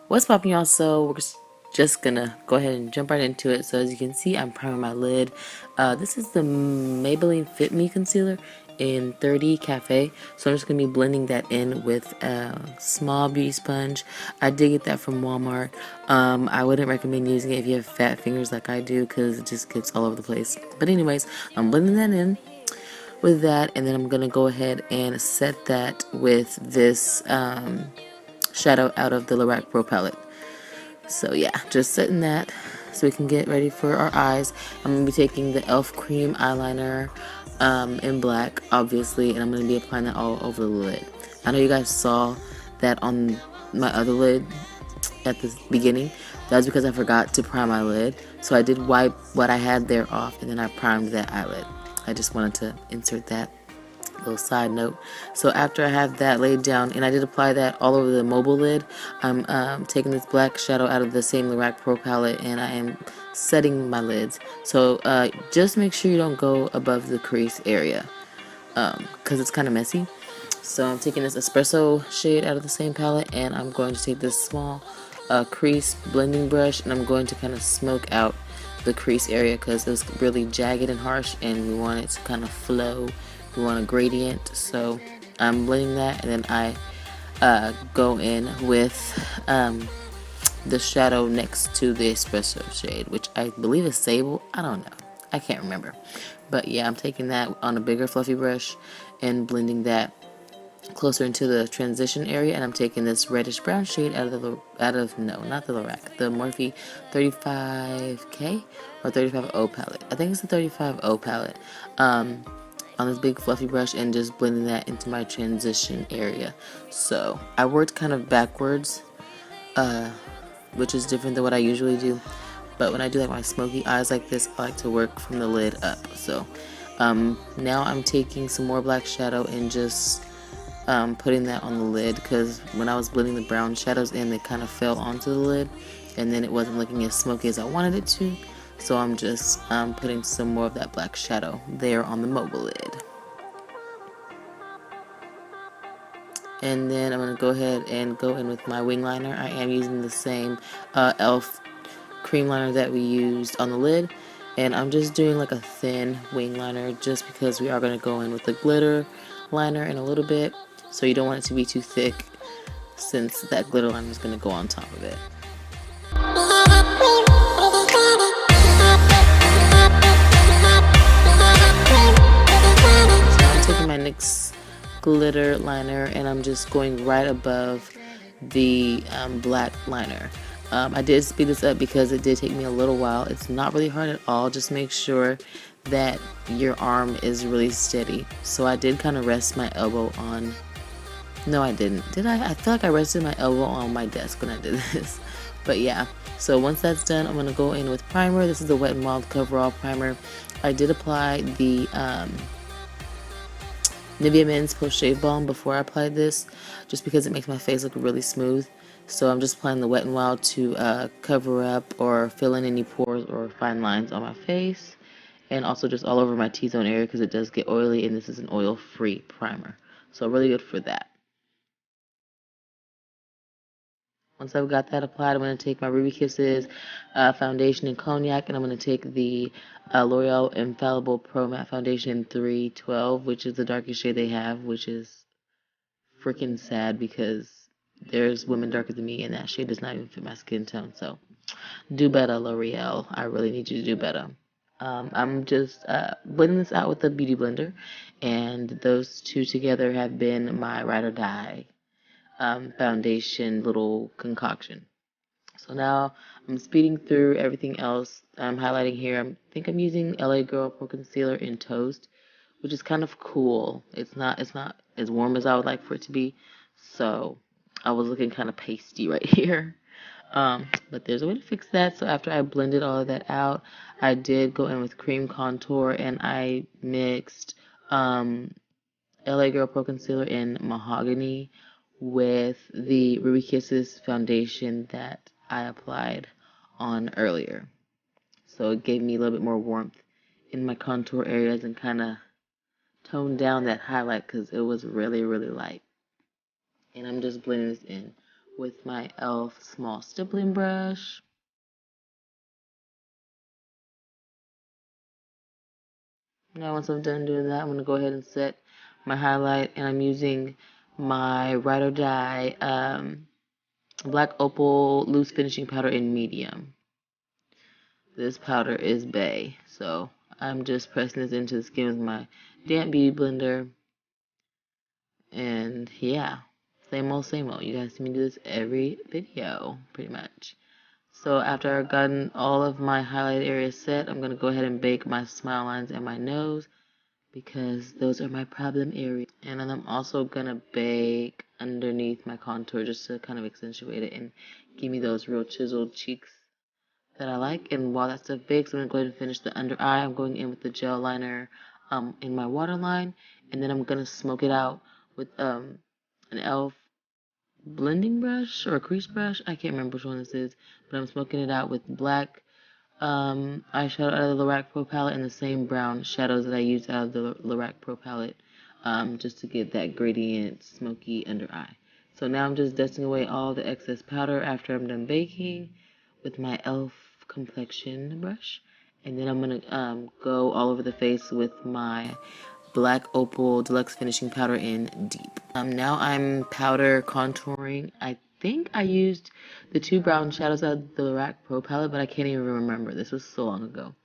What's popping, y'all? So we're just gonna go ahead and jump right into it. So as you can see, I'm priming my lid. This is the Maybelline Fit Me concealer in 30 Cafe. So I'm just gonna be blending that in with a small beauty sponge. I did get that from Walmart. I wouldn't recommend using it if you have fat fingers like I do, because it just gets all over the place. But anyways, I'm blending that in with that, and then I'm gonna go ahead and set that with this shadow out of the Lorac Pro palette. So yeah, just setting that so we can get ready for our eyes. I'm going to be taking the e.l.f. cream eyeliner in black, obviously, and I'm going to be applying that all over the lid. I know you guys saw that on my other lid at the beginning. That was because I forgot to prime my lid. So I did wipe what I had there off, and then I primed that eyelid. I just wanted to insert that little side note. So after I have that laid down, and I did apply that all over the mobile lid, I'm taking this black shadow out of the same Lorac Pro palette, and I am setting my lids. So just make sure you don't go above the crease area, because it's kind of messy. So I'm taking this espresso shade out of the same palette, and I'm going to take this small crease blending brush, and I'm going to kind of smoke out the crease area because it was really jagged and harsh, and we want it to kind of flow. We want a gradient. So I'm blending that, and then I go in with the shadow next to the espresso shade, which I believe is Sable. I don't know. I can't remember. But yeah, I'm taking that on a bigger fluffy brush and blending that closer into the transition area, and I'm taking this reddish brown shade out of no, not the Lorac, the Morphe 35K or 35O palette. I think it's the 35O palette. On this big fluffy brush, and just blending that into my transition area. So I worked kind of backwards, which is different than what I usually do. But when I do like my smoky eyes like this, I like to work from the lid up. So now I'm taking some more black shadow and just putting that on the lid, because when I was blending the brown shadows in, they kind of fell onto the lid, and then it wasn't looking as smoky as I wanted it to. So I'm just putting some more of that black shadow there on the mobile lid. And then I'm going to go ahead and go in with my wing liner. I am using the same e.l.f. cream liner that we used on the lid, and I'm just doing like a thin wing liner just because we are going to go in with the glitter liner in a little bit, so you don't want it to be too thick since that glitter liner is going to go on top of it. So I'm taking my NYX glitter liner, and I'm just going right above the black liner. I did speed this up because it did take me a little while. It's not really hard at all. Just make sure that your arm is really steady. So I did kind of rest my elbow on... No, I didn't. Did I? I feel like I rested my elbow on my desk when I did this. But yeah, so once that's done, I'm going to go in with primer. This is the Wet n Wild Coverall Primer. I did apply the Nivea Men's Post Shave Balm before I applied this, just because it makes my face look really smooth. So I'm just applying the Wet n Wild to cover up or fill in any pores or fine lines on my face, and also just all over my T-zone area because it does get oily, and this is an oil-free primer. So really good for that. Once I've got that applied, I'm going to take my Ruby Kisses foundation in Cognac, and I'm going to take the L'Oreal Infallible Pro Matte Foundation in 312, which is the darkest shade they have, which is freaking sad because there's women darker than me, and that shade does not even fit my skin tone. So do better, L'Oreal. I really need you to do better. I'm just blending this out with a beauty blender, and those two together have been my ride or die foundation little concoction. So now I'm speeding through everything else. I'm highlighting here. I think I'm using LA Girl Pro Concealer in Toast, which is kind of cool. It's not as warm as I would like for it to be. So I was looking kind of pasty right here. But there's a way to fix that. So after I blended all of that out, I did go in with cream contour, and I mixed LA Girl Pro Concealer in Mahogany with the Ruby Kisses foundation that I applied on earlier. So it gave me a little bit more warmth in my contour areas and kind of toned down that highlight because it was really, really light. And I'm just blending this in with my e.l.f. small stippling brush. Now once I'm done doing that, I'm going to go ahead and set my highlight, and I'm using my Ride or Die Black Opal Loose Finishing Powder in medium. This powder is bae, so I'm just pressing this into the skin with my damp beauty blender. And yeah, same old, same old. You guys see me do this every video, pretty much. So after I've gotten all of my highlight areas set, I'm going to go ahead and bake my smile lines and my nose, because those are my problem areas. And then I'm also going to bake underneath my contour just to kind of accentuate it and give me those real chiseled cheeks that I like. And while that stuff bakes, I'm going to go ahead and finish the under eye. I'm going in with the gel liner in my waterline, and then I'm going to smoke it out with an e.l.f. blending brush or a crease brush. I can't remember which one this is, but I'm smoking it out with black eyeshadow out of the Lorac Pro palette and the same brown shadows that I used out of the Lorac Pro palette, just to get that gradient smoky under eye. So now I'm just dusting away all the excess powder after I'm done baking with my e.l.f. complexion brush, and then I'm gonna go all over the face with my Black Opal Deluxe Finishing Powder in Deep. Now I'm powder contouring. I think I used the two brown shadows out of the Lorac Pro palette, but I can't even remember. This was so long ago.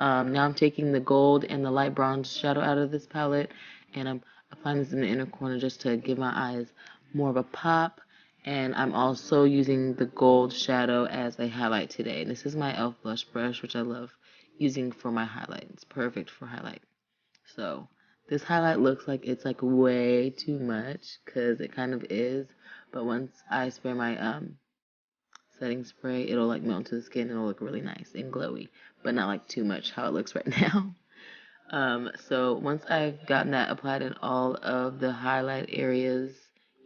Now I'm taking the gold and the light bronze shadow out of this palette, and I'm applying this in the inner corner just to give my eyes more of a pop. And I'm also using the gold shadow as a highlight today. This is my e.l.f. blush brush, which I love using for my highlight. It's perfect for highlight. So this highlight looks like it's like way too much, because it kind of is, but once I spray my setting spray, it'll like melt into the skin and it'll look really nice and glowy, but not like too much how it looks right now. So once I've gotten that applied in all of the highlight areas,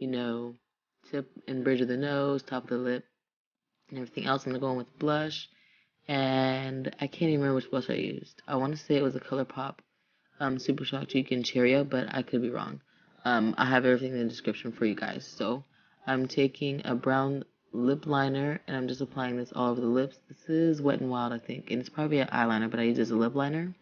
you know, tip and bridge of the nose, top of the lip, and everything else, I'm going to go in with blush, and I can't even remember which blush I used. I want to say it was a ColourPop Super Shock Chicken Cheerio, but I could be wrong. I have everything in the description for you guys. So I'm taking a brown lip liner, and I'm just applying this all over the lips. This is Wet n Wild, I think, and it's probably an eyeliner, but I use it as a lip liner.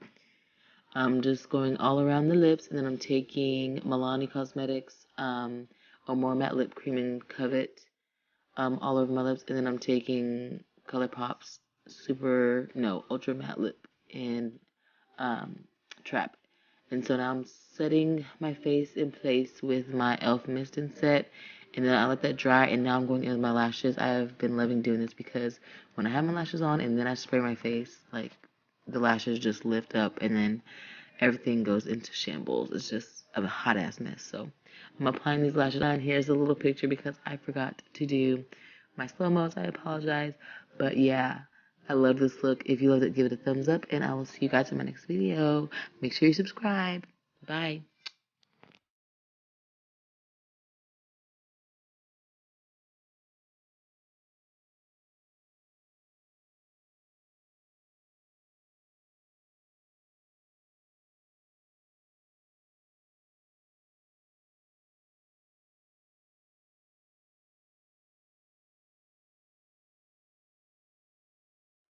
I'm just going all around the lips, and then I'm taking Milani Cosmetics More Matte Lip Cream and Covet all over my lips, and then I'm taking ColourPop's Ultra Matte Lip and Trap. And so now I'm setting my face in place with my e.l.f. mist and set, and then I let that dry, and now I'm going in with my lashes. I have been loving doing this because when I have my lashes on and then I spray my face, like, the lashes just lift up and then everything goes into shambles. It's just a hot ass mess. So I'm applying these lashes on. Here's a little picture because I forgot to do my slow-mos. I apologize. But yeah, I love this look. If you loved it, give it a thumbs up, and I will see you guys in my next video. Make sure you subscribe. Bye.